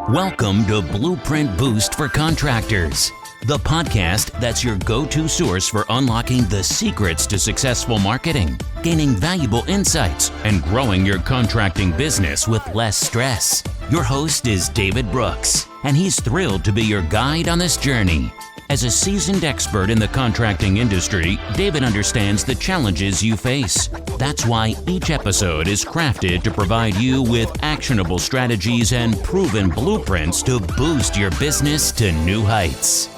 Welcome to Blueprint Boost for Contractors, the podcast that's your go-to source for unlocking the secrets to successful marketing, gaining valuable insights, and growing your contracting business with less stress. Your host is David Brooks, and he's thrilled to be your guide on this journey. As a seasoned expert in the contracting industry, David understands the challenges you face. That's why each episode is crafted to provide you with actionable strategies and proven blueprints to boost your business to new heights.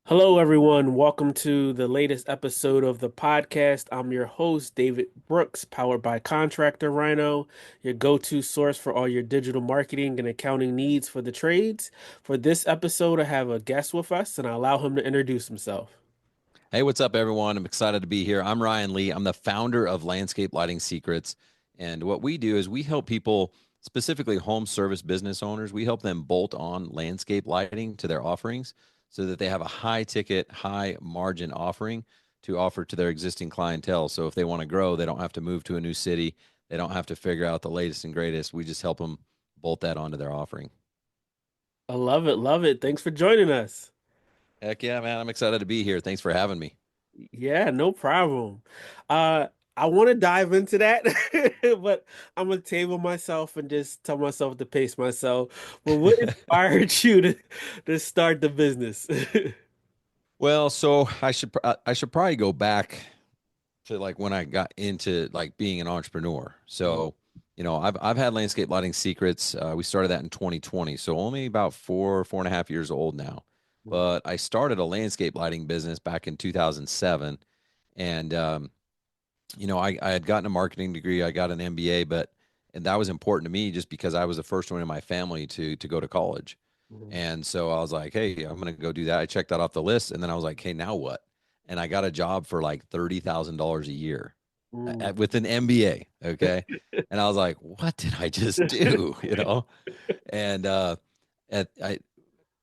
Hello, everyone. Welcome to the latest episode of the podcast. I'm your host, David Brooks, powered by Contractor Rhino, your go-to source for all your digital marketing and accounting needs for the trades. For this episode, I have a guest with us, and I'll allow him to introduce himself. Hey, what's up, everyone? I'm excited to be here. I'm Ryan Lee. I'm the founder of Landscape Lighting Secrets. And what we do is we help people, specifically home service business owners, we help them bolt on landscape lighting to their offerings so that they have a high ticket, high margin offering to offer to their existing clientele. So if they want to grow, they don't have to move to a new city. They don't have to figure out the latest and greatest. We just help them bolt that onto their offering. I love it. Love it. Thanks for joining us. Heck yeah, man. I'm excited to be here. Thanks for having me. Yeah, no problem. I want to dive into that, but I'm gonna table myself and just tell myself to pace myself. But what inspired you to start the business? Well, so I should probably go back to like when I got into like being an entrepreneur. So, I've had Landscape Lighting Secrets. We started that in 2020, so only about 4.5 years old now. But I started a landscape lighting business back in 2007, and I had gotten a marketing degree. I got an MBA, and that was important to me just because I was the first one in my family to go to college. And so I was like, hey, I'm going to go do that. I checked that off the list. And then I was like, hey, now what? And I got a job for like $30,000 a year with an MBA. Okay. And I was like, what did I just do? And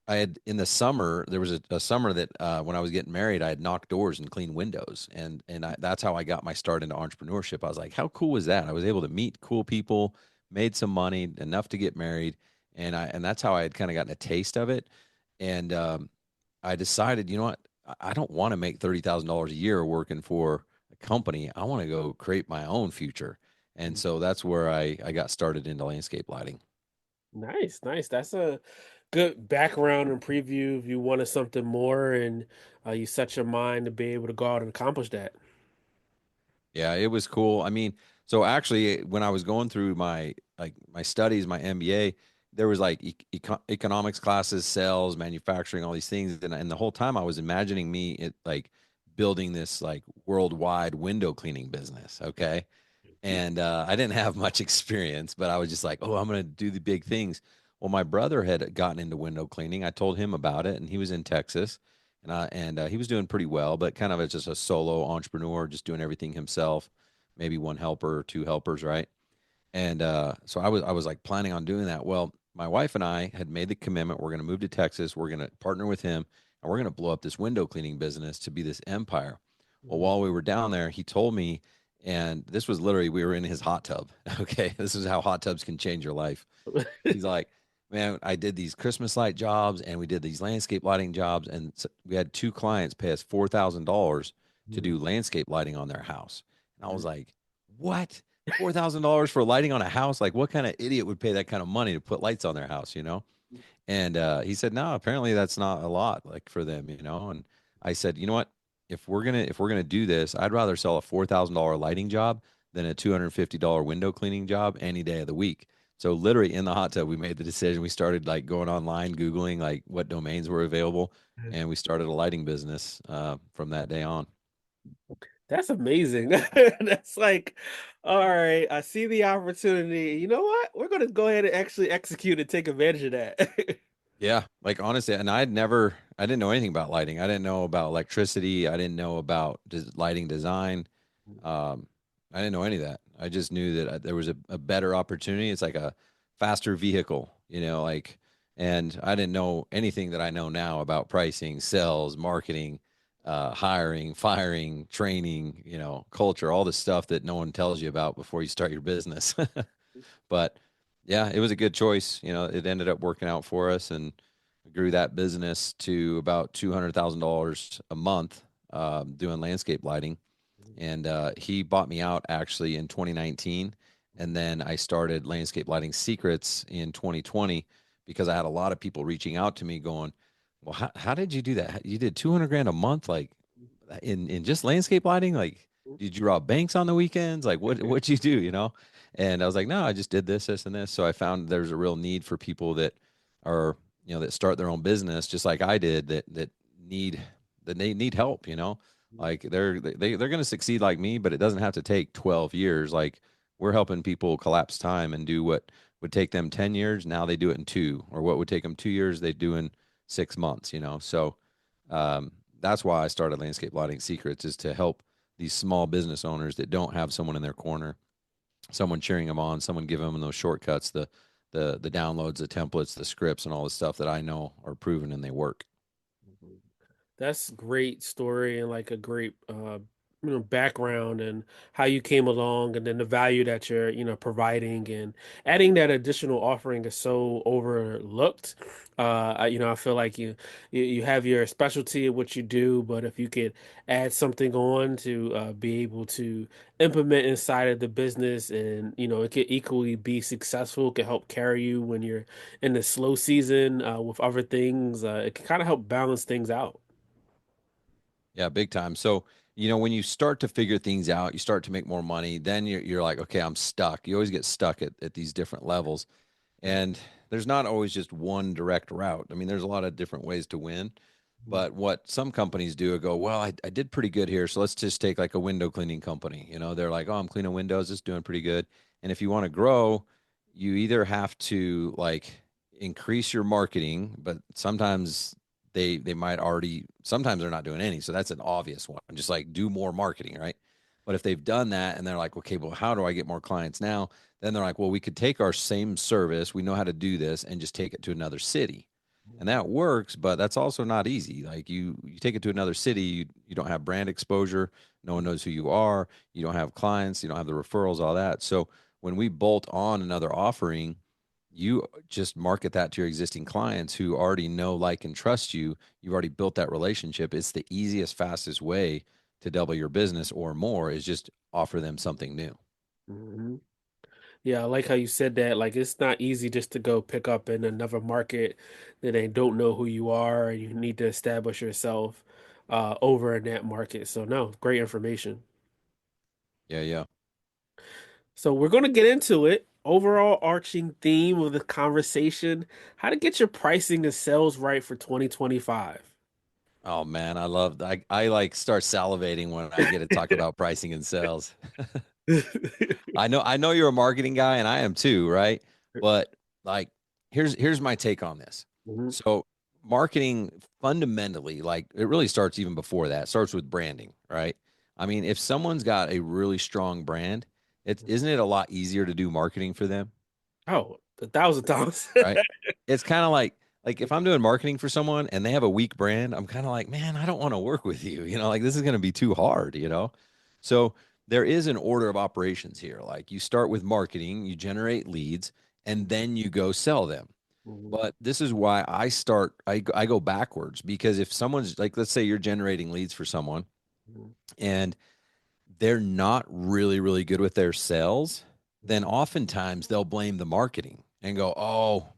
I had in the summer, there was a summer that when I was getting married, I had knocked doors and cleaned windows. That's how I got my start into entrepreneurship. I was like, how cool was that? I was able to meet cool people, made some money, enough to get married. And that's how I had kind of gotten a taste of it. And I decided, you know what? I don't want to make $30,000 a year working for a company. I want to go create my own future. And so that's where I got started into landscape lighting. Nice, nice. That's a good background and preview if you wanted something more and you set your mind to be able to go out and accomplish that. Yeah, it was cool. I mean, so actually, when I was going through my studies, my MBA, there was like economics classes, sales, manufacturing, all these things, and the whole time I was imagining like building this like worldwide window cleaning business. Okay, and I didn't have much experience, but I was just like, oh, I'm gonna do the big things. Well, my brother had gotten into window cleaning. I told him about it, and he was in Texas, and he was doing pretty well, but kind of as just a solo entrepreneur, just doing everything himself, maybe one helper or two helpers, right? And so I was like planning on doing that. Well, my wife and I had made the commitment. We're going to move to Texas. We're going to partner with him, and we're going to blow up this window cleaning business to be this empire. Well, while we were down there, he told me, and this was literally, we were in his hot tub. Okay. This is how hot tubs can change your life. He's like, man, I did these Christmas light jobs and we did these landscape lighting jobs. And so we had two clients pay us $4,000 to do landscape lighting on their house. And I was like, what? $4,000 for lighting on a house? Like, what kind of idiot would pay that kind of money to put lights on their house, And he said, no, apparently that's not a lot, like for them, And I said, you know what? If we're gonna do this, I'd rather sell a $4,000 lighting job than a $250 window cleaning job any day of the week. So literally in the hot tub, we made the decision. We started like going online, Googling like what domains were available, and we started a lighting business from that day on. That's amazing. That's like, all right, I see the opportunity. You know what? We're going to go ahead and actually execute and take advantage of that. Yeah, like honestly, and I didn't know anything about lighting. I didn't know about electricity. I didn't know about lighting design. I didn't know any of that. I just knew that there was a better opportunity. It's like a faster vehicle, and I didn't know anything that I know now about pricing, sales, marketing, hiring, firing, training, culture, all the stuff that no one tells you about before you start your business. But yeah, it was a good choice. You know, it ended up working out for us, and we grew that business to about $200,000 a month, doing landscape lighting. And he bought me out actually in 2019, and then I started Landscape Lighting Secrets in 2020 because I had a lot of people reaching out to me going, "Well, how did you do that? You did 200 grand a month, like in just landscape lighting? Like, did you rob banks on the weekends? Like, what'd you do? You know?" And I was like, "No, I just did this, and this." So I found there's a real need for people that are, that start their own business, just like I did, that need that they need help. Like they're going to succeed like me, but it doesn't have to take 12 years. Like, we're helping people collapse time and do what would take them 10 years. Now they do it in 2, or what would take them 2 years, they do in 6 months. So um, that's why I started Landscape Lighting Secrets, is to help these small business owners that don't have someone in their corner, someone cheering them on, someone giving them those shortcuts, the downloads, the templates, the scripts, and all the stuff that I know are proven and they work. That's great story and like a great background and how you came along and then the value that you're providing and adding that additional offering is so overlooked. I feel like you have your specialty in what you do, but if you could add something on to be able to implement inside of the business and it could equally be successful, it could help carry you when you're in the slow season with other things. It can kind of help balance things out. Yeah, big time. So, when you start to figure things out, you start to make more money, then you're like, okay, I'm stuck. You always get stuck at these different levels. And there's not always just one direct route. I mean, there's a lot of different ways to win. But what some companies do is go, well, I did pretty good here. So let's just take like a window cleaning company. They're like, oh, I'm cleaning windows. It's doing pretty good. And if you want to grow, you either have to like increase your marketing, but sometimes they might already, sometimes they're not doing any. So that's an obvious one. Just like do more marketing, right? But if they've done that and they're like, okay, well, how do I get more clients now? Then they're like, well, we could take our same service. We know how to do this and just take it to another city. And that works, but that's also not easy. Like you take it to another city, you don't have brand exposure, no one knows who you are, you don't have clients, you don't have the referrals, all that. So when we bolt on another offering, you just market that to your existing clients who already know, like, and trust you. You've already built that relationship. It's the easiest, fastest way to double your business or more, is just offer them something new. Mhm. Yeah, I like how you said that. Like, it's not easy just to go pick up in another market that they don't know who you are, and you need to establish yourself over in that market. So, no, great information. Yeah, yeah. So, we're going to get into it. Overall arching theme of the conversation, how to get your pricing and sales right for 2025. Oh man, I like start salivating when I get to talk about pricing and sales. I know you're a marketing guy and I am too, right? But like here's my take on this. Mhm. So marketing fundamentally, like, it really starts even before that. It starts with branding, right? I mean, if someone's got a really strong brand, isn't it a lot easier to do marketing for them? Oh, 1,000 times. Right? It's kind of like if I'm doing marketing for someone and they have a weak brand, I'm kind of like, man, I don't want to work with you. Like, this is going to be too hard. So there is an order of operations here. Like, you start with marketing, you generate leads, and then you go sell them. Mhm. But this is why I go backwards, because if someone's like, let's say you're generating leads for someone Mhm. and they're not really, really good with their sales, then oftentimes they'll blame the marketing and go, oh,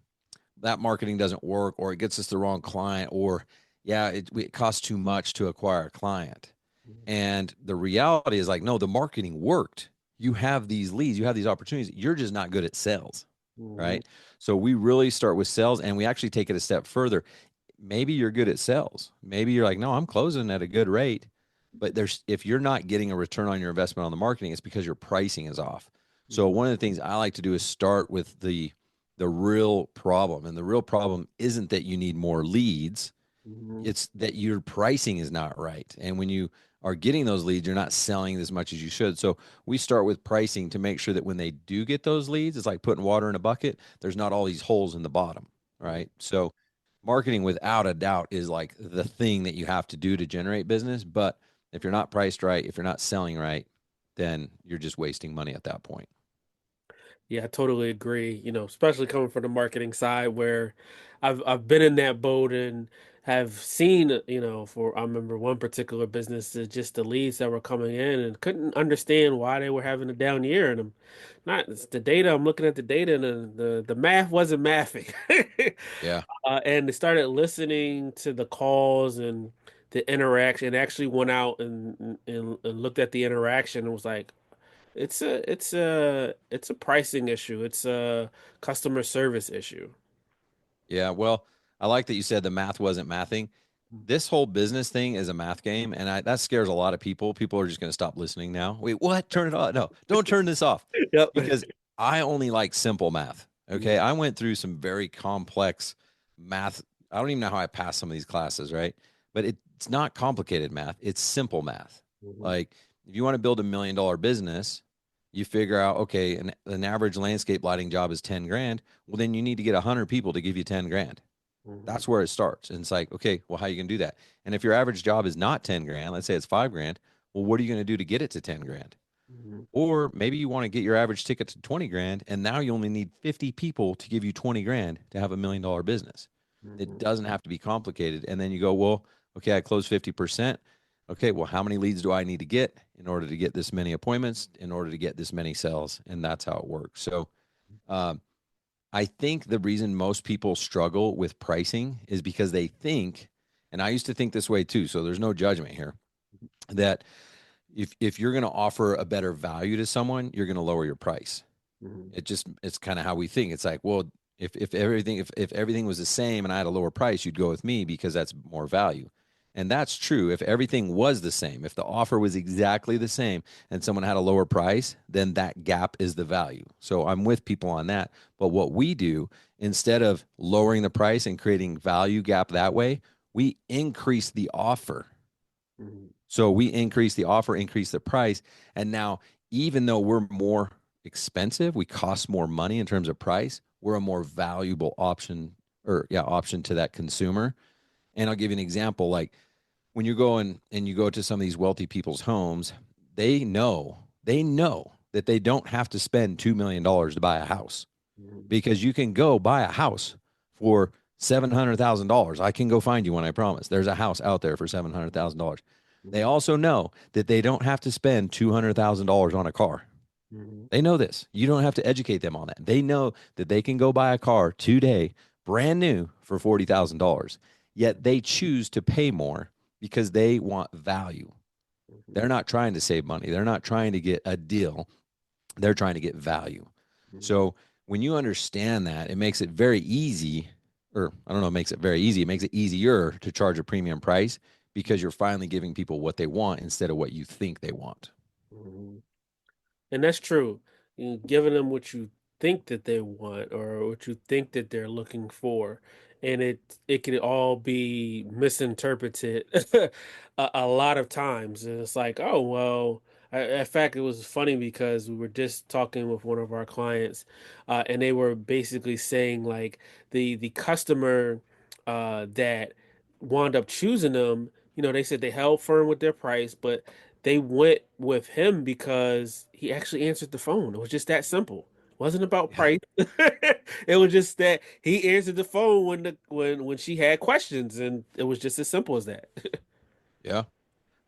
that marketing doesn't work, or it gets us the wrong client, or yeah, it costs too much to acquire a client. And the reality is, like, no, the marketing worked. You have these leads, you have these opportunities. You're just not good at sales, Mhm. right? So we really start with sales, and we actually take it a step further. Maybe you're good at sales. Maybe you're like, no, I'm closing at a good rate. But if you're not getting a return on your investment on the marketing, it's because your pricing is off. So Mhm. one of the things I like to do is start with the real problem. And the real problem isn't that you need more leads, Mhm. it's that your pricing is not right. And when you are getting those leads, you're not selling as much as you should. So we start with pricing to make sure that when they do get those leads, it's like putting water in a bucket. There's not all these holes in the bottom, right? So marketing, without a doubt, is like the thing that you have to do to generate business. But if you're not priced right, if you're not selling right, then you're just wasting money at that point. Yeah, I totally agree. Especially coming from the marketing side where I've been in that boat and have seen, for I remember one particular business, just the leads that were coming in and couldn't understand why they were having a down year. And I'm not, it's the data, I'm looking at the data and the math wasn't mathing. Yeah. And they started listening to the calls and the interaction, actually went out and looked at the interaction and was like, it's a pricing issue. It's a customer service issue. Yeah. Well, I like that you said the math wasn't mathing. This whole business thing is a math game, and that scares a lot of people. People are just going to stop listening now. Wait, what? Turn it off? No, don't turn this off, Yep. because I only like simple math. Okay, I went through some very complex math. I don't even know how I passed some of these classes, right? But it's not complicated math. It's simple math. Mhm. Like if you want to build $1 million business, you figure out, okay, an average landscape lighting job is 10 grand. Well, then you need to get 100 people to give you 10 grand. Mhm. That's where it starts. And it's like, okay, well, how are you going to do that? And if your average job is not 10 grand, let's say it's 5 grand, well, what are you going to do to get it to 10 grand? Mhm. Or maybe you want to get your average ticket to 20 grand, and now you only need 50 people to give you 20 grand to have $1 million business. It Mhm. doesn't have to be complicated. And then you go, well, okay, I closed 50%. Okay, well, how many leads do I need to get in order to get this many appointments, in order to get this many sales? And that's how it works. So, um, I think the reason most people struggle with pricing is because they think, and I used to think this way too, so there's no judgment here, that if you're going to offer a better value to someone, you're going to lower your price. Mhm. It's kind of how we think. It's like, well, if everything was the same and I had a lower price, you'd go with me because that's more value. And that's true. If everything was the same, if the offer was exactly the same and someone had a lower price, then that gap is the value. So I'm with people on that. But what we do, instead of lowering the price and creating value gap that way, we increase the offer. Mhm. So we increase the offer, increase the price. And now, even though we're more expensive, we cost more money in terms of price, we're a more valuable option, or yeah, option to that consumer. And I'll give you an example. Like when you're going and you go to some of these wealthy people's homes, they know that they don't have to spend $2 million to buy a house, Mhm. because you can go buy a house for $700,000. I can go find you one, I promise. There's a house out there for $700,000. They Mhm. also know that they don't have to spend $200,000 on a car. Mhm. They know this. You don't have to educate them on that. They know that they can go buy a car today, brand new, for $40,000. Yet they choose to pay more because they want value. They're Mhm. not trying to save money. They're not trying to get a deal. They're trying to get value. Mhm. So when you understand that, it makes it very easy, or I don't know, it makes it very easy. It makes it easier to charge a premium price because you're finally giving people what they want instead of what you think they want. Mhm. And that's true. Giving them what you think that they want or what you think that they're looking for, and it can all be misinterpreted a lot of times. And it's like, oh well. In fact, it was funny because we were just talking with one of our clients, and they were basically saying like the customer that wound up choosing them. They said they held firm with their price, but they went with him because he actually answered the phone. It was just that simple. It wasn't about Yeah. price. It was just that he answered the phone when she had questions, and it was just as simple as that. Yeah.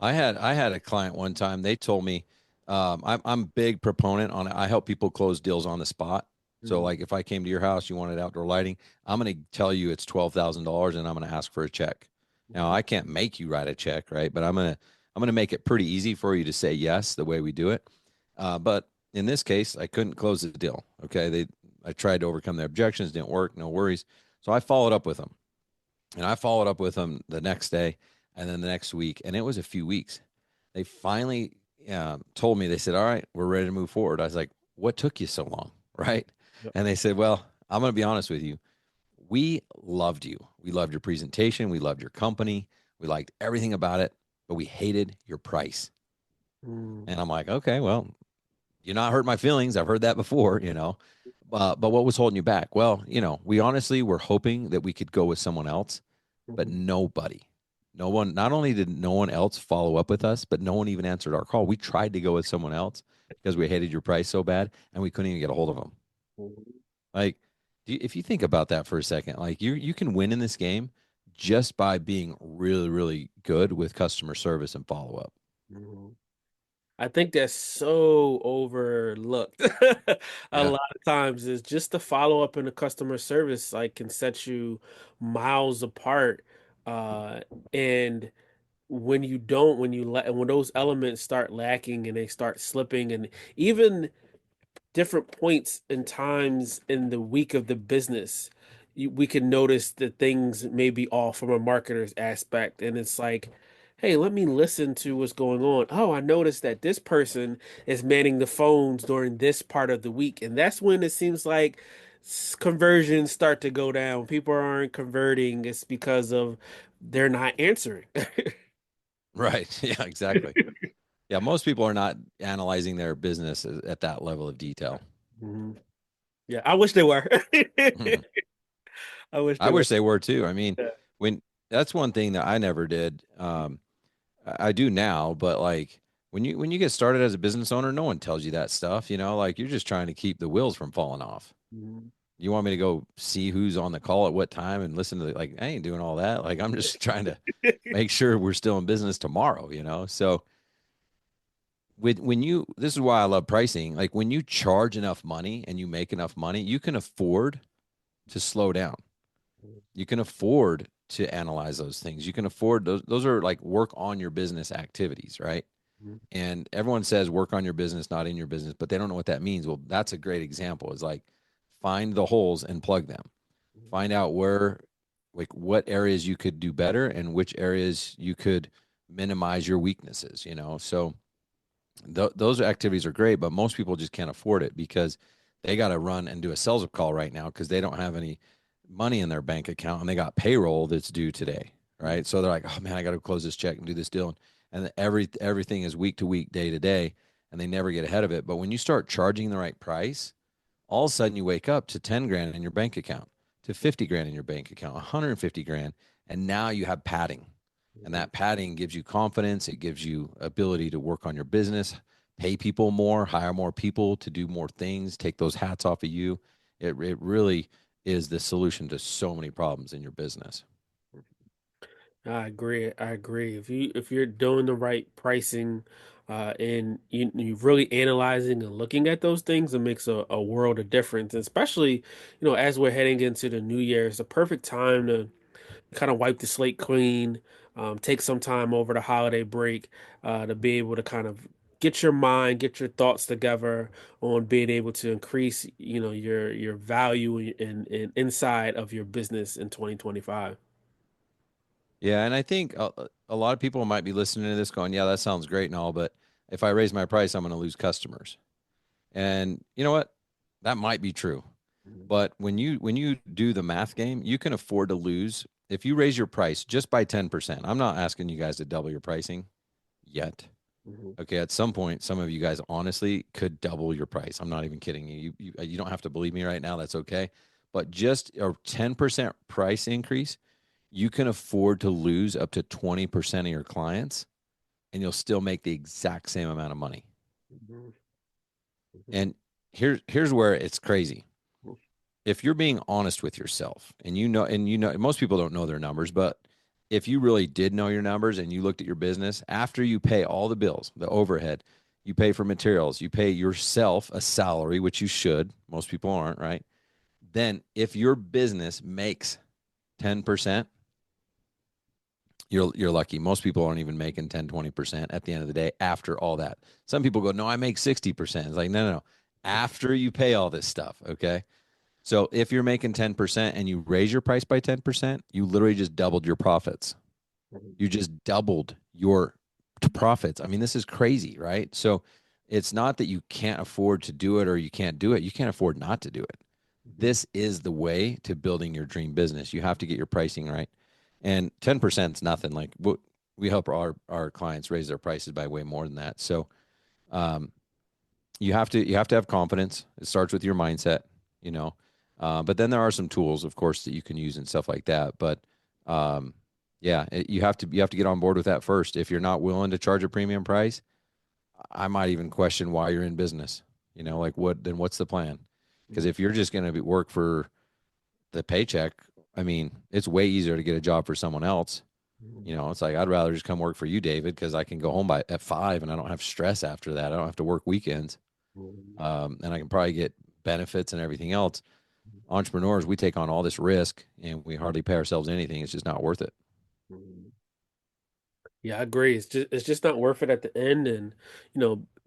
I had a client one time. They told me, I'm big proponent on it. I help people close deals on the spot. So Mhm. like if I came to your house, you wanted outdoor lighting, I'm going to tell you it's $12,000 and I'm going to ask for a check. Now Mhm. I can't make you write a check, right? But I'm going to make it pretty easy for you to say yes the way we do it. But in this case, I couldn't close the deal. Okay, I tried to overcome the objections, didn't work, no worries. So I followed up with them. And I followed up with them the next day and then the next week. And it was a few weeks. They finally told me, they said, all right, we're ready to move forward. I was like, what took you so long? Right. Yep. And they said, well, I'm going to be honest with you. We loved you. We loved your presentation. We loved your company. We liked everything about it, but we hated your price. Mm. And I'm like, okay, well, you're not hurt my feelings. I've heard that before, but what was holding you back? Well, we honestly were hoping that we could go with someone else, but Mhm. nobody, no one, not only did no one else follow up with us, but no one even answered our call. We tried to go with someone else because we hated your price so bad and we couldn't even get a hold of them. Mhm. Like, if you think about that for a second, like you can win in this game just by being really, really good with customer service and follow up. Mhm. I think that's so overlooked. A Yeah. lot of times is just the follow up and the customer service like can set you miles apart. Uh, and when you don't, when those elements start lacking and they start slipping, and even different points and times in the week of the business, we can notice that things may be off from a marketer's aspect. And it's like, hey, let me listen to what's going on. Oh, I noticed that this person is manning the phones during this part of the week. And that's when it seems like conversions start to go down. People aren't converting. It's because of they're not answering. Right. Yeah, exactly. Yeah, most people are not analyzing their business at that level of detail. Mhm. Yeah, I wish they were. I wish I they were. wish they were too. I mean, Yeah. when that's one thing that I never did. I do now, but like when you get started as a business owner, no one tells you that stuff. Like you're just trying to keep the wheels from falling off. Mhm. You want me to go see who's on the call at what time and listen to like I ain't doing all that. Like I'm just trying to make sure we're still in business tomorrow. So when you this is why I love pricing. Like when you charge enough money and you make enough money, you can afford to slow down. You can afford to analyze those things. You can afford those are like work on your business activities, right? Mhm. And everyone says work on your business, not in your business, but they don't know what that means. Well, that's a great example. Is like find the holes and plug them. Find out where, like, what areas you could do better and which areas you could minimize your weaknesses. So those activities are great, but most people just can't afford it because they got to run and do a sales call right now because they don't have any money in their bank account and they got payroll that's due today, right? So they're like, oh man, I got to close this check and do this deal, and everything is week to week, day to day, and they never get ahead of it. But when you start charging the right price, all of a sudden you wake up to 10 grand in your bank account, to 50 grand in your bank account, 150 grand, and now you have padding. And Mhm. that padding gives you confidence, it gives you ability to work on your business, pay people more, hire more people to do more things, take those hats off of you. It really is the solution to so many problems in your business. I agree. I agree. If you're doing the right pricing, and you're really analyzing and looking at those things, it makes a world of difference. Especially, as we're heading into the new year, it's a perfect time to kind of wipe the slate clean, take some time over the holiday break, to be able to kind of get your mind, get your thoughts together on being able to increase, your value and inside of your business in 2025. Yeah, and I think a lot of people might be listening to this going, yeah, that sounds great and all, but if I raise my price, I'm going to lose customers. And you know what? That might be true. Mhm. But when you do the math game, you can afford to lose if you raise your price just by 10%. I'm not asking you guys to double your pricing yet. Mhm. Okay, at some point, some of you guys honestly could double your price. I'm not even kidding you. You don't have to believe me right now. That's okay. But just a 10% price increase, you can afford to lose up to 20% of your clients and you'll still make the exact same amount of money. Mhm. And here's where it's crazy. If you're being honest with yourself and most people don't know their numbers, but if you really did know your numbers and you looked at your business after you pay all the bills, the overhead, you pay for materials, you pay yourself a salary, which you should, most people aren't, right? Then if your business makes 10%, you're lucky. Most people aren't even making 10, 20% at the end of the day after all that. Some people go, no, I make 60%. It's like, no. After you pay all this stuff, okay? So if you're making 10% and you raise your price by 10%, you literally just doubled your profits. Mhm. You just doubled your profits. I mean, this is crazy, right? So it's not that you can't afford to do it or you can't do it. You can't afford not to do it. Mhm. This is the way to building your dream business. You have to get your pricing right. And 10% is nothing. Like we help our clients raise their prices by way more than that. So um, you have to have confidence. It starts with your mindset, you know. But then there are some tools, of course, that you can use and stuff like that. But um, yeah, you have to get on board with that first. If you're not willing to charge a premium price, I might even question why you're in business. Like what's the plan? Because if you're just going to work for the paycheck, I mean, it's way easier to get a job for someone else. You know, it's like I'd rather just come work for you, David, because I can go home at 5 and I don't have stress after that. I don't have to work weekends, and I can probably get benefits and everything else. Entrepreneurs, we take on all this risk and we hardly pay ourselves anything. It's just not worth it. Yeah, I agree. It's just not worth it at the end, and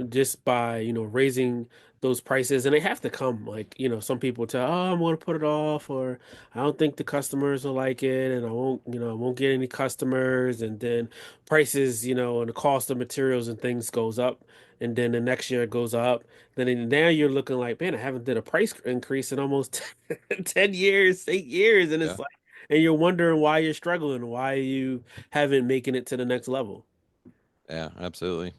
just by raising those prices, and they have to come. Like some people tell, oh, I'm going to put it off, or I don't think the customers will like it, and I won't get any customers, and then prices, and the cost of materials and things goes up, and then the next year it goes up. Now you're looking like, man, I haven't did a price increase in almost 10 years, 8 years, and it's Yeah. like, and you're wondering why you're struggling, why you haven't making it to the next level. Yeah, absolutely.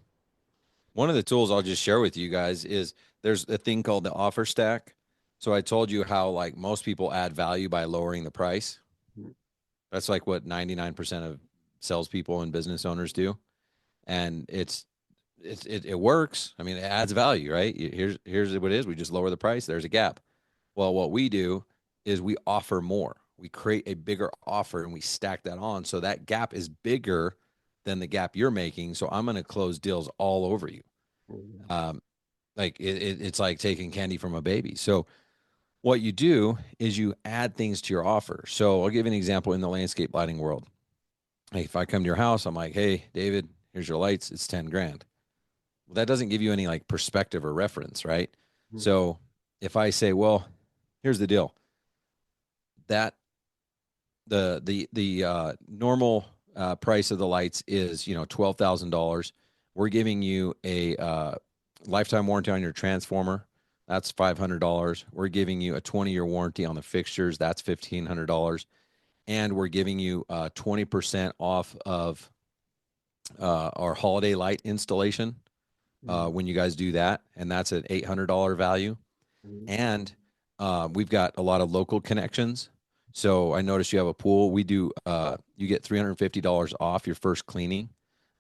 One of the tools I'll just share with you guys is there's a thing called the offer stack. So I told you how like most people add value by lowering the price. That's like what 99% of salespeople and business owners do. And it works. I mean, it adds value, right? Here's what it is. We just lower the price. There's a gap. Well, what we do is we offer more. We create a bigger offer and we stack that on. So that gap is bigger than the gap you're making. So I'm going to close deals all over you. Um, like it's like taking candy from a baby. So what you do is you add things to your offer. So I'll give you an example in the landscape lighting world. Hey, if I come to your house, I'm like, hey, David, here's your lights. It's 10 grand. Well, that doesn't give you any like perspective or reference, right? So if I say, well, here's the deal, that the normal price of the lights is $12,000. We're giving you a lifetime warranty on your transformer. That's $500. We're giving you a 20-year warranty on the fixtures. That's $1,500, and we're giving you 20% off of our holiday light installation when you guys do that, and that's an $800 value. And we've got a lot of local connections. So I noticed you have a pool. We do. You get $350 off your first cleaning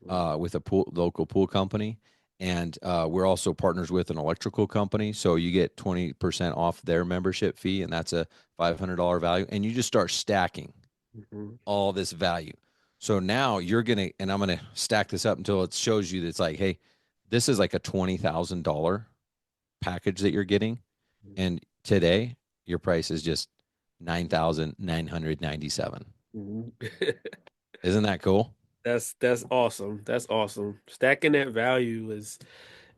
with a local pool company, and we're also partners with an electrical company. So you get 20% off their membership fee, and that's a $500 value. And you just start stacking all this value. So now you're gonna, and I'm gonna stack this up until it shows you that it's like, hey, this is like a $20,000 package that you're getting, and today your price is just 9,997. Isn't that cool? That's awesome. That's awesome. Stacking that value is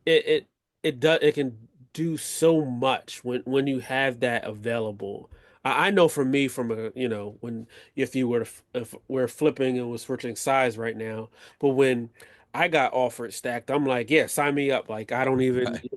it it it can do so much when you have that available. I know for me from when if you were to if we're flipping and was switching sides right now, but when I got offered stacked, I'm like, yeah, sign me up. Like I don't even Right.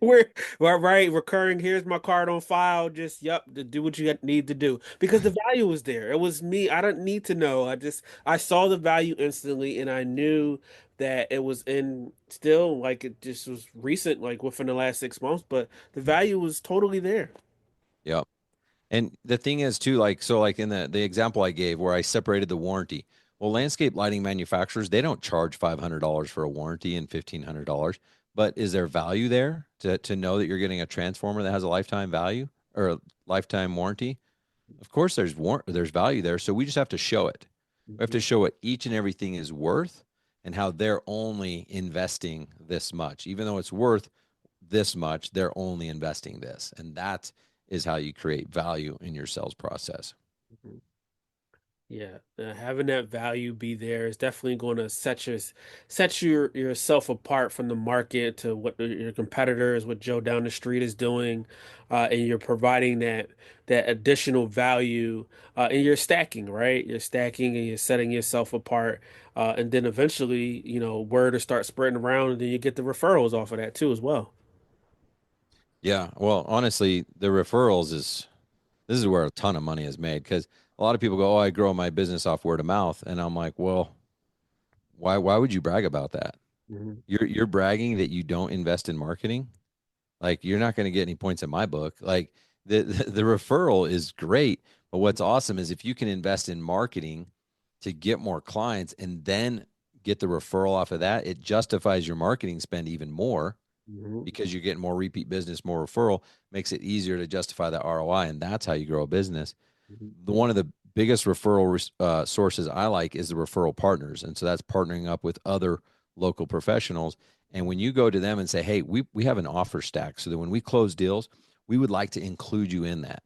we're right recurring. Here's my card on file. Just yep, to do what you need to do because the value was there. It was me. I didn't need to know. I saw the value instantly, and I knew that it was in still like it just was recent, like within the last 6 months, but the value was totally there. Yep. And the thing is too, like, so like in the example I gave where I separated the warranty, well, landscape lighting manufacturers, they don't charge $500 for a warranty and $1,500, but is there value there to know that you're getting a transformer that has a lifetime value or a lifetime warranty? Of course there's value there. So we just have to show it. We have to Mhm, show what each and everything is worth and how they're only investing this much. Even though it's worth this much, they're only investing this. And that is how you create value in your sales process. mhm. Yeah, having that value be there is definitely going to set yourself apart from the market to what your competitors, what Joe down the street is doing, and you're providing that additional value, and you're stacking, right? You're stacking and you're setting yourself apart, and then eventually, word will start spreading around, and then you get the referrals off of that too as well. Yeah. Well, honestly, the referrals is this is where a ton of money is made because a lot of people go, "Oh, I grow my business off word of mouth," and I'm like, "Well, why would you brag about that? Mhm. You're bragging that you don't invest in marketing. Like you're not going to get any points in my book. Like the referral is great, but what's awesome is if you can invest in marketing to get more clients and then get the referral off of that, it justifies your marketing spend even more Mhm. because you're getting more repeat business, more referral, makes it easier to justify that ROI. And that's how you grow a business. Mhm. One of the biggest referral sources I like is the referral partners. And so that's partnering up with other local professionals. And when you go to them and say, hey, we have an offer stack so that when we close deals, we would like to include you in that.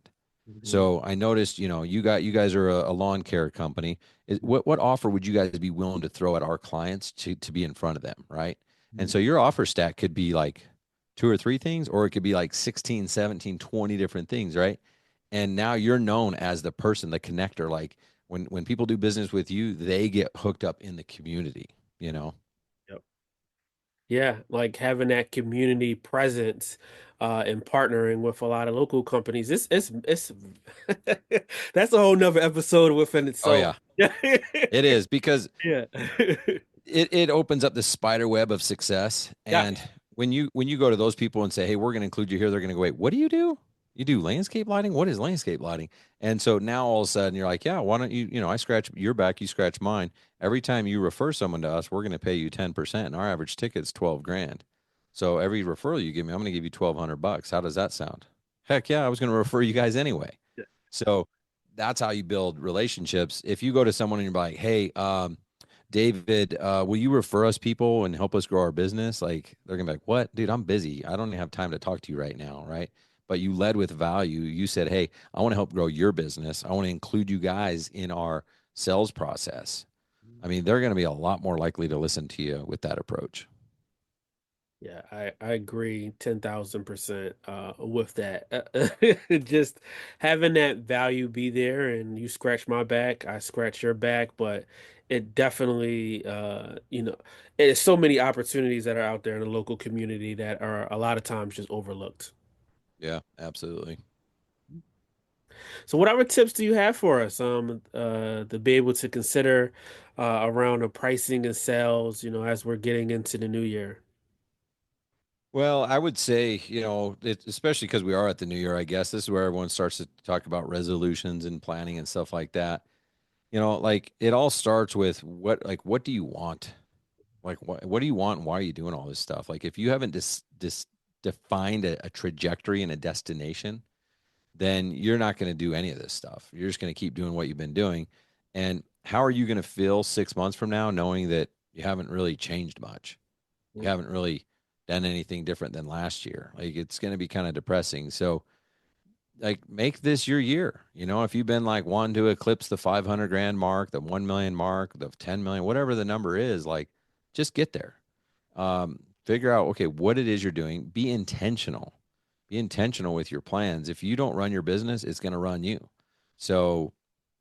Mhm. So I noticed, you guys are a lawn care company. What offer would you guys be willing to throw at our clients to be in front of them, right? And Mhm. so your offer stack could be like two or three things, or it could be like 16, 17, 20 different things, right? And now you're known as the person, the connector. Like when people do business with you, they get hooked up in the community, you know? Yep. Yeah, like having that community presence and partnering with a lot of local companies. It's that's a whole nother episode within Oh itself. yeah, it is because Yeah. it opens up this spider web of success. Yeah. And when you go to those people and say, hey, we're going to include you here, they're going to go, wait, what do you do? You do landscape lighting? What is landscape lighting? And so now all of a sudden you're like, yeah, why don't I scratch your back, you scratch mine. Every time you refer someone to us, we're going to pay you 10%, and our average ticket's 12 grand. So every referral you give me, I'm going to give you 1,200 bucks. How does that sound? Heck yeah, I was going to refer you guys anyway. Yeah. So that's how you build relationships. If you go to someone and you're like, hey, David, will you refer us people and help us grow our business? Like, they're gonna be like, what? Dude, I'm busy. I don't have time to talk to you right now, right? But you led with value. You said, hey, I want to help grow your business. I want to include you guys in our sales process. I mean, they're going to be a lot more likely to listen to you with that approach. Yeah, I agree 10,000% with that. Just having that value be there and you scratch my back, I scratch your back, but it definitely there's so many opportunities that are out there in the local community that are a lot of times just overlooked. Yeah, absolutely. So what other tips do you have for us to be able to consider around the pricing and sales, as we're getting into the new year? Well, I would say, especially because we are at the new year, I guess this is where everyone starts to talk about resolutions and planning and stuff like that. Like it all starts with what do you want? Like what do you want and why are you doing all this stuff? Like if you haven't defined a trajectory and a destination, then you're not going to do any of this stuff. You're just going to keep doing what you've been doing. And how are you going to feel 6 months from now knowing that you haven't really changed much? You haven't really done anything different than last year. Like it's going to be kind of depressing. So like make this your year. If you've been like wanting to eclipse the 500 grand mark, the 1 million mark, the 10 million, whatever the number is, like just get there. Figure out, okay, what it is you're doing. Be intentional. Be intentional with your plans. If you don't run your business, it's going to run you. So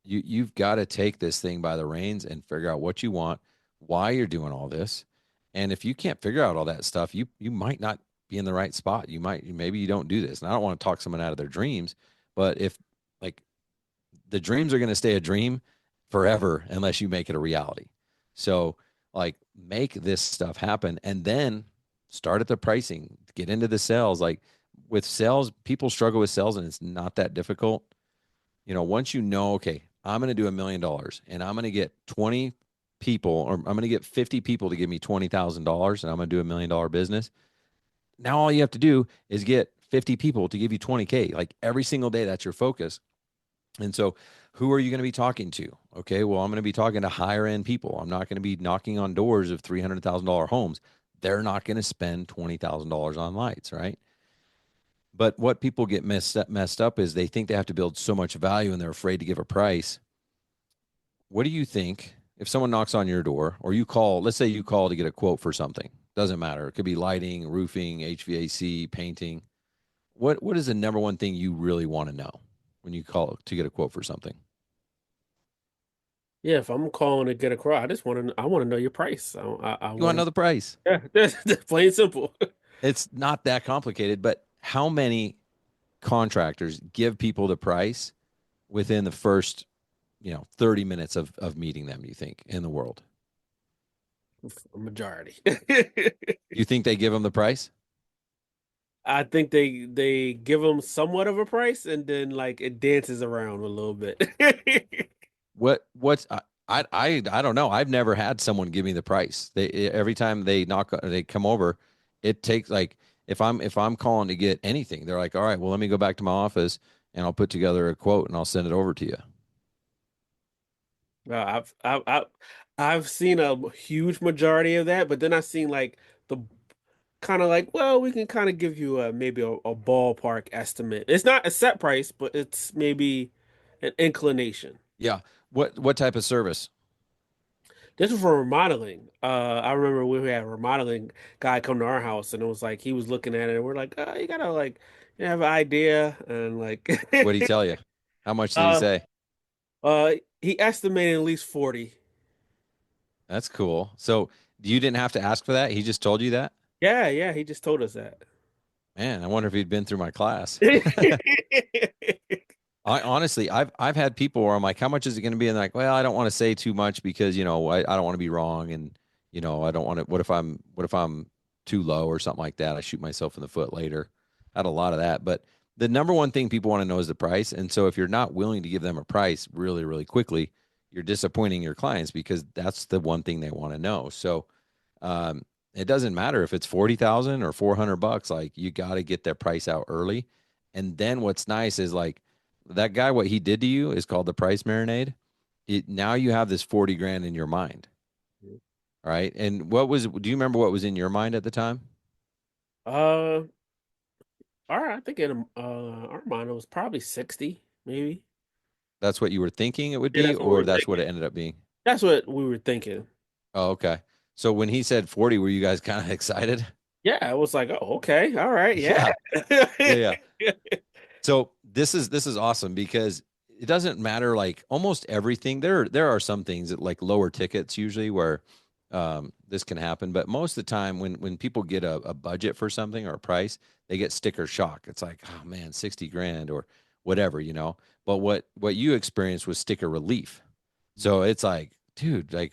you've got to take this thing by the reins and figure out what you want, why you're doing all this. And if you can't figure out all that stuff, you might not be in the right spot. Maybe you don't do this. And I don't want to talk someone out of their dreams, but if like the dreams are going to stay a dream forever unless you make it a reality. So like make this stuff happen and then start at the pricing, get into the sales. Like with sales, people struggle with sales and it's not that difficult. Once okay, I'm going to do $1 million and I'm going to get 20 people or I'm going to get 50 people to give me $20,000 and I'm going to do $1 million business. Now all you have to do is get 50 people to give you 20K. Like every single day, that's your focus. And so, who are you going to be talking to? Okay, well, I'm going to be talking to higher end people. I'm not going to be knocking on doors of $300,000 homes. They're not going to spend $20,000 on lights, right? But what people get messed up is they think they have to build so much value and they're afraid to give a price. What do you think if someone knocks on your door or you call, let's say you call to get a quote for something? Doesn't matter. It could be lighting, roofing, HVAC, painting. What is the number one thing you really want to know when you call to get a quote for something? Yeah, if I'm calling to get a quote, I want to know your price. I You want to want know the price. to, yeah, that's plain and simple. It's not that complicated, but how many contractors give people the price within the first, 30 minutes of meeting them, you think, in the world? A majority. You think they give them the price? I think they give them somewhat of a price and then like it dances around a little bit. What's I don't know. I've never had someone give me the price. They every time they come over, it takes like if I'm calling to get anything, they're like, all right, well, let me go back to my office and I'll put together a quote and I'll send it over to you. I've seen a huge majority of that, but then I've seen like the kind of like, well, we can kind of give you a maybe a ballpark estimate. It's not a set price, but it's maybe an inclination. Yeah. What type of service? This was for remodeling. I remember we had a remodeling guy come to our house, and it was like he was looking at it, and we're like, you gotta like you have an idea, and like, What did he tell you? How much did he uh, say? he estimated at least 40. That's cool. So you didn't have to ask for that. He just told you that. Yeah, yeah, he just told us that. Man, I wonder if he'd been through my class. I honestly, I've had people where I'm like, how much is it going to be? And they're like, well, I don't want to say too much because I don't want to be wrong, and I don't want to. What if I'm too low or something like that? I shoot myself in the foot later. I had a lot of that, but the number one thing people want to know is the price. And so if you're not willing to give them a price really, really quickly, you're disappointing your clients because that's the one thing they want to know. So um, it doesn't matter if it's 40,000 or 400 bucks. Like you got to get that price out early. And then what's nice is like that guy, what he did to you is called the price marinade. Now you have this 40 grand in your mind. All right. And do you remember what was in your mind at the time? Uh, all right, I think in Armand it was probably 60, maybe. That's what you were thinking it would Yeah, be, that's what we or were that's what thinking. it ended up being? That's what we were thinking. Oh, okay. So when he said 40, were you guys kind of excited? Yeah, it was like, oh, okay, all right, yeah. Yeah. Yeah. Yeah. So this is awesome because it doesn't matter like almost everything. There are some things that like lower tickets usually where this can happen, but most of the time when people get a budget for something or a price, they get sticker shock. It's like, oh man, 60 grand or whatever. But what you experienced was sticker relief. So it's like, dude, like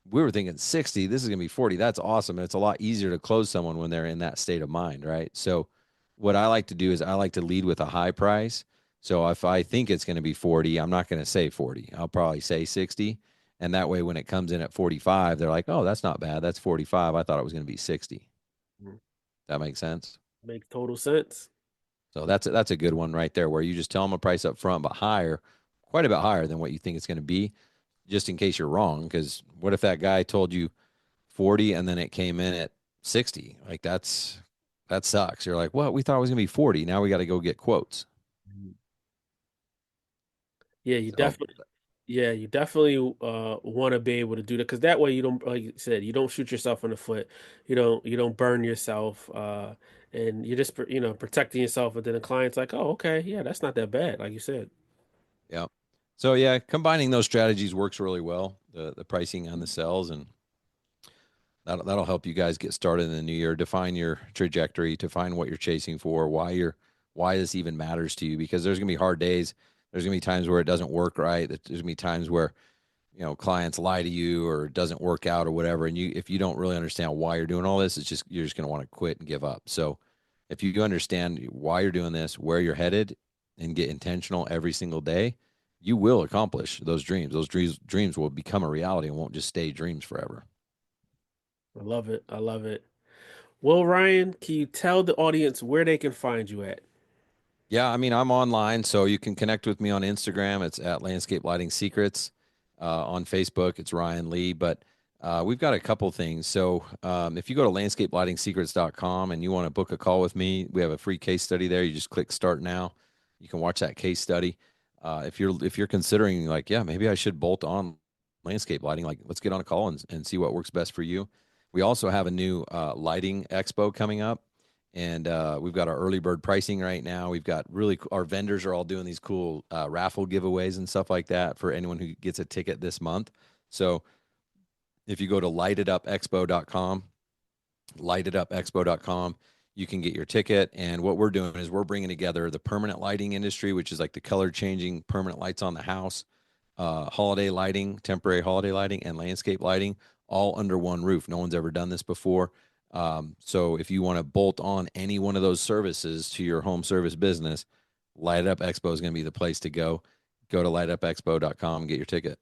we were thinking 60, this is going to be 40. That's awesome. And it's a lot easier to close someone when they're in that state of mind, right? So what I like to do is I like to lead with a high price. So if I think it's going to be 40, I'm not going to say 40. I'll probably say 60. And that way, when it comes in at 45, they're like, oh, that's not bad. That's 45. I thought it was going to be 60. That makes sense. Makes total sense. So that's a good one right there where you just tell them a price up front, but higher, quite a bit higher than what you think it's going to be, just in case you're wrong. Because what if that guy told you 40 and then it came in at 60? Like that sucks. You're like, well, we thought it was gonna be 40. Now we got to go get quotes. Yeah, So you definitely want to be able to do that because that way you don't, like you said, you don't shoot yourself in the foot. You don't burn yourself, and you're just protecting yourself. But then the client's like, oh, okay, yeah, that's not that bad, like you said. yeah. So yeah, combining those strategies works really well. The pricing on the cells, and that'll help you guys get started in the new year. Define your trajectory, define what you're chasing for, why this even matters to you. Because there's gonna be hard days. There's gonna be times where it doesn't work right. There's gonna be times where clients lie to you or it doesn't work out or whatever. And if you don't really understand why you're doing all this, you're just going to want to quit and give up. So if you understand why you're doing this, where you're headed, and get intentional every single day, you will accomplish those dreams. Those dreams will become a reality and won't just stay dreams forever. I love it. I love it. Well, Ryan, can you tell the audience where they can find you at? Yeah, I mean, I'm online, so you can connect with me on Instagram. It's at Landscape Lighting Secrets. On Facebook, it's Ryan Lee. But we've got a couple things. So if you go to landscapelightingsecrets.com and you want to book a call with me, we have a free case study there. You just click Start Now. You can watch that case study. If you're considering like, yeah, maybe I should bolt on landscape lighting, like let's get on a call and see what works best for you. We also have a new lighting expo coming up, and we've got our early bird pricing right now. We've got our vendors are all doing these cool raffle giveaways and stuff like that for anyone who gets a ticket this month. So if you go to lightitupexpo.com, you can get your ticket. And what we're doing is we're bringing together the permanent lighting industry, which is like the color changing permanent lights on the house, holiday lighting, temporary holiday lighting, and landscape lighting, all under one roof. No one's ever done this before. So if you want to bolt on any one of those services to your home service business, Light It Up Expo is going to be the place to go. Go to lightitupexpo.com and get your ticket.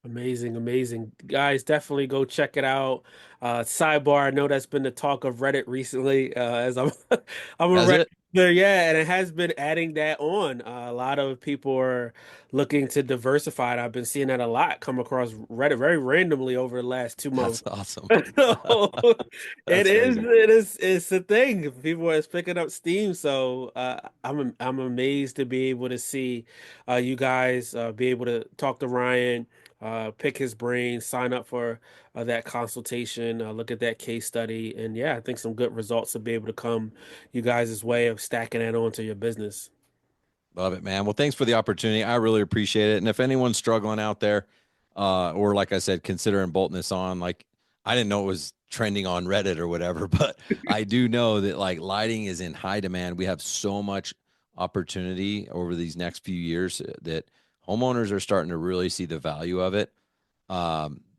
Amazing, amazing. Guys, definitely go check it out. Sidebar, I know that's been the talk of Reddit recently, as I'm I'm a Has Reddit it? user, yeah, and it has been adding that on. A lot of people are looking to diversify, and I've been seeing that a lot come across Reddit very randomly over the last 2 months. That's awesome. So That's crazy. it's a thing. People are picking up steam, so I'm amazed to be able to see you guys be able to talk to Ryan, pick his brain, sign up for that consultation, look at that case study, and yeah, I think some good results will be able to come you guys' way of stacking that onto your business. Love it, man. Well, thanks for the opportunity. I really appreciate it. And if anyone's struggling out there, or like I said, considering bolting this on, like I didn't know it was trending on Reddit or whatever, but I do know that like lighting is in high demand. We have so much opportunity over these next few years that homeowners are starting to really see the value of it.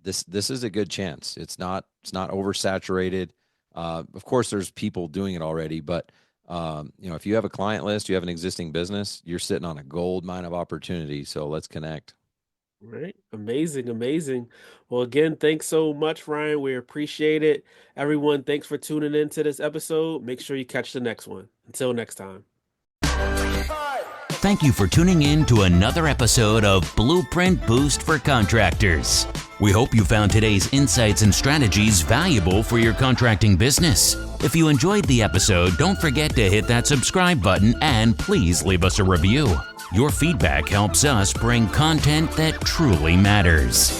This is a good chance. It's not oversaturated. Of course, there's people doing it already, but if you have a client list, you have an existing business, you're sitting on a gold mine of opportunity. So let's connect. Right. Amazing, amazing. Well, again, thanks so much, Ryan. We appreciate it. Everyone, thanks for tuning in to this episode. Make sure you catch the next one. Until next time. Thank you for tuning in to another episode of Blueprint Boost for Contractors. We hope you found today's insights and strategies valuable for your contracting business. If you enjoyed the episode, don't forget to hit that subscribe button and please leave us a review. Your feedback helps us bring content that truly matters.